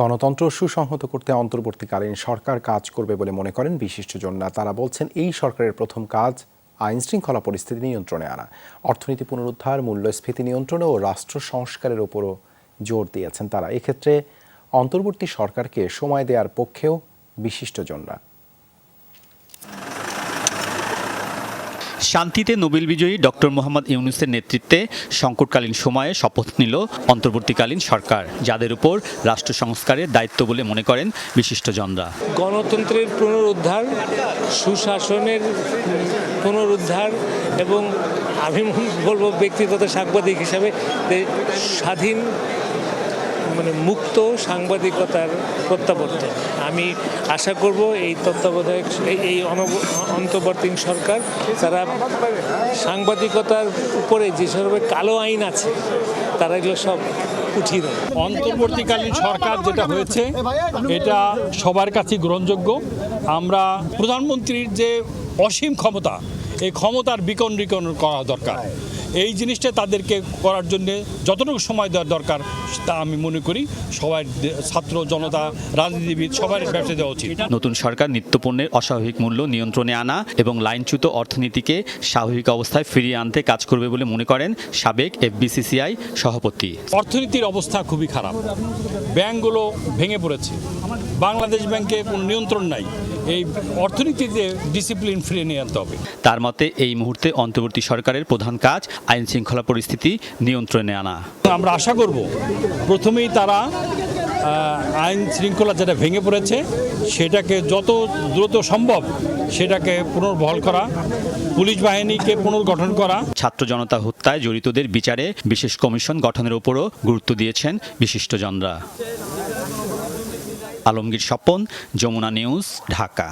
গণতন্ত্র সুসংহত করতে অন্তর্বর্তীকালীন সরকার কাজ করবে বলে মনে করেন বিশিষ্টজনরা। তারা বলছেন, এই সরকারের প্রথম কাজ আইন শৃঙ্খলা পরিস্থিতি নিয়ন্ত্রণে আনা, অর্থনীতি পুনরুদ্ধার, মূল্যস্ফীতি নিয়ন্ত্রণে ও রাষ্ট্র সংস্কারের উপরও জোর দিয়েছেন তারা। এক্ষেত্রে অন্তর্বর্তী সরকারকে সময় দেওয়ার পক্ষেও বিশিষ্টজনরা। শান্তিতে নোবেল বিজয়ী ডক্টর মোহাম্মদ ইউনূসের নেতৃত্বে সংকটকালীন সময়ে শপথ নিল অন্তর্বর্তীকালীন সরকার, যাদের উপর রাষ্ট্র সংস্কারের দায়িত্ব বলে মনে করেন বিশিষ্টজনরা। গণতন্ত্রের পুনরুদ্ধার, সুশাসনের পুনরুদ্ধার এবং আমি বলবো ব্যক্তিগত সাংবাদিক হিসাবে স্বাধীন মুক্ত সাংবাদিকতার প্রত্যাবর্তন। আমি আশা করব এই তত্ত্বাবধায়ক এই অন্তর্বর্তী সরকার তারা সাংবাদিকতার উপরে যেসব কালো আইন আছে তারা এগুলো সব উঠিয়ে দেয়। অন্তর্বর্তীকালীন সরকার যেটা হয়েছে এটা সবার কাছে গ্রহণযোগ্য। আমরা প্রধানমন্ত্রীর যে অসীম ক্ষমতা, এই ক্ষমতার বিকেন্দ্রীকরণ করা দরকার। এই জিনিসটা তাদেরকে করার জন্য যতটুকু সময় দেওয়ার দরকার তা আমি মনে করি সবাই, ছাত্র জনতা, রাজনীতিবিদ সবার ব্যবসা দেওয়া উচিত। নতুন সরকার নিত্যপণ্যের অস্বাভাবিক মূল্য নিয়ন্ত্রণে আনা এবং লাইনচ্যুত অর্থনীতিকে স্বাভাবিক অবস্থায় ফিরিয়ে আনতে কাজ করবে বলে মনে করেন সাবেক এফবিসিসিআই সভাপতি। অর্থনীতির অবস্থা খুবই খারাপ, ব্যাংকগুলো ভেঙে পড়েছে, বাংলাদেশ ব্যাংকে কোনো নিয়ন্ত্রণ নাই। এই অর্থনীতিতে ডিসিপ্লিন ফিরিয়ে নিয়ে আনতে হবে। তার মতে এই মুহূর্তে অন্তর্বর্তী সরকারের প্রধান কাজ আইন শৃঙ্খলা পরিস্থিতি নিয়ন্ত্রণে আনা। আমরা আশা করব প্রথমেই তারা আইন শৃঙ্খলা যেটা ভেঙে পড়েছে সেটাকে যত দ্রুত সম্ভব সেটাকে পুনর্বহাল করা, পুলিশ বাহিনীকে পুনর্গঠন করা। ছাত্র জনতা হত্যায় জড়িতদের বিচারে বিশেষ কমিশন গঠনের উপরও গুরুত্ব দিয়েছেন বিশিষ্টজনরা। আলমগীর স্বপন, যমুনা নিউজ, ঢাকা।